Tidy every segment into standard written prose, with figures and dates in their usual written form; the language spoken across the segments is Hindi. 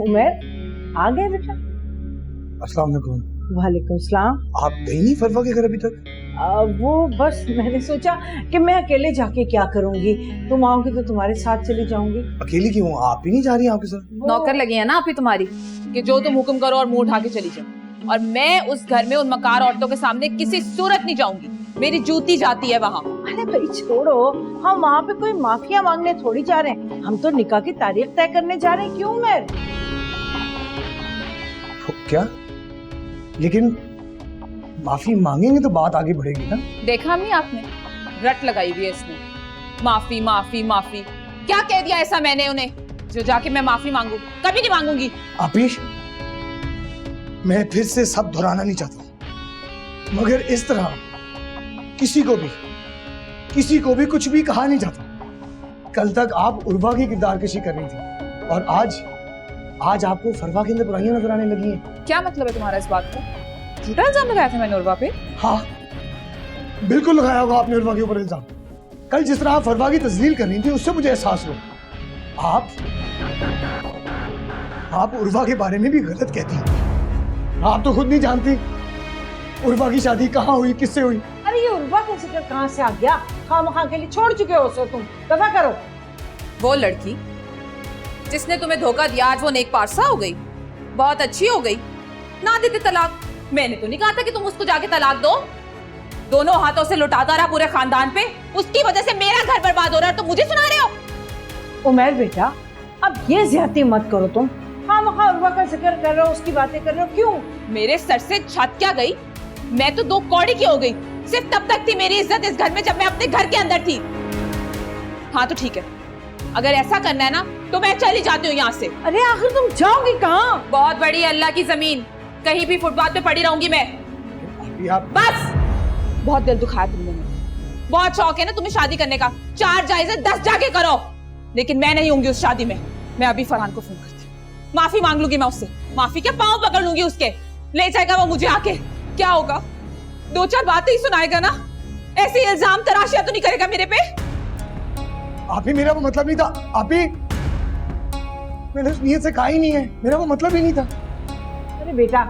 उमर आ गए बेटा। अस्सलाम वालेकुम। वालेकुम सलाम। आप गई नहीं फरवा के घर अभी तक? वो बस मैंने सोचा कि मैं अकेले जाके क्या करूंगी, तुम आओगे तो तुम्हारे साथ चली जाऊंगी। अकेली क्यों? आप ही नहीं जा रही आपके साथ? नौकर लगी है ना आप ही तुम्हारी कि जो तुम हुक्म करो और मुंह उठा के चली जाओ। और मैं उस घर में उन मकार औरतों के सामने किसी सूरत नहीं जाऊंगी, मेरी जूती जाती है वहाँ। अरे भाई छोड़ो, हम वहाँ पे कोई माफिया मांगने थोड़ी जा रहे हैं, हम तो निकाह की तारीख तय करने जा रहे हैं। क्यों उमर? क्या? लेकिन माफी मांगेंगे तो बात आगे बढ़ेगी ना। देखा नहीं आपने, रट लगाई हुई है इसने, माफी माफी माफी। क्या कह दिया ऐसा मैंने उन्हें जो जाके मैं माफी मांगू? कभी नहीं मांगूंगी। आपिश, मैं फिर से सब दोहराना नहीं चाहता, मगर इस तरह किसी को भी कुछ भी कहा नहीं जाता। कल तक आप उर्वा की किरदार कशी कर रही थी और आज आपको फरवा के अंदर बुराइयां नजर आने लगी हैं। क्या मतलब है तुम्हारा इस बात का? झूठा इल्जाम लगाया था मैंने उर्वा पे? हाँ, बिल्कुल लगाया होगा आपने उर्वा के ऊपर इल्जाम। कल जिस तरह आप फरवा की तस्लील कर रही थी उससे मुझे एहसास हुआ आप उर्वा के बारे में भी गलत कहती हैं। आप तो खुद नहीं जानती उर्वा की शादी कहाँ हुई, किससे हुई। अरे ये उर्वा का जिक्र कहाँ से आ गया? खामखा के लिए छोड़ चुके हो उसे, तुम दफा करो। वो लड़की जिसने तुम्हें धोखा दिया आज वो नेक पारसा हो गई, बहुत अच्छी हो गई। ना देते तलाक, मैंने तो नहीं कहा था कि तुम उसको जाके तलाक दो। दोनों हाथों से लुटाता रहा पूरे खानदान पे, उसकी वजह से मेरा घर बर्बाद हो रहा है तो मुझे सुना रहे हो? उमर बेटा, अब ये ज्यादती मत करो तुम। खामखा उर्वा का जिक्र कर रहे हो, उसकी बातें कर रहे हो, क्यों? मेरे सर से छत क्या गई? मैं तो 2 कौड़ी की हो गई। सिर्फ तब तक थी मेरी इज्जत इस घर में जब मैं अपने घर के अंदर थी। हाँ तो ठीक है, अगर ऐसा करना है ना तो मैं चली जाती हूँ यहाँ से। अरे आखिर तुम जाओगी कहाँ? बहुत बड़ी अल्लाह की जमीन, कहीं भी फुटपाथ पे पड़ी रहूंगी मैं। बस, बहुत दिल दुखाया तुमने मेरा। बहुत शौक है ना तुम्हें शादी करने का, 4 जायजे 10 जाके करो, लेकिन मैं नहीं होंगी उस शादी में। मैं अभी फरहान को फोन करती हूँ, माफी मांग लूंगी मैं उससे। माफी क्या, पाँव पकड़ लूंगी उसके, ले जाएगा वो मुझे आके। क्या होगा, 2-4 बातें ही सुनाएगा ना, ऐसे इल्जाम तराशिया तो नहीं करेगा मेरे पे। आप ही, मेरा वो मतलब नहीं था। आप ही, मैंने उस नीयत से कहा ही नहीं है, मेरा वो मतलब ही नहीं था। अरे बेटा,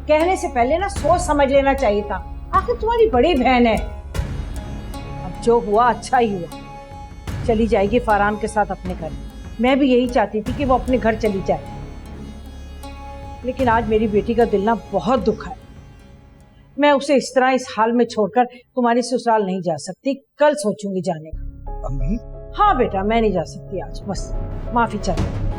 कहने से पहले ना सोच समझ लेना चाहिए था, आखिर तुम्हारी बड़ी बहन है। अब जो हुआ अच्छा ही हुआ, चली जाएगी फरहान के साथ अपने घर। मैं भी यही चाहती थी कि वो अपने घर चली जाए, लेकिन आज मेरी बेटी का दिल ना बहुत दुखा है। मैं उसे इस तरह इस हाल में छोड़कर तुम्हारी ससुराल नहीं जा सकती, कल सोचूंगी जाने का। अम्मी? हाँ बेटा, मैं नहीं जा सकती आज, बस माफी चाहती हूँ।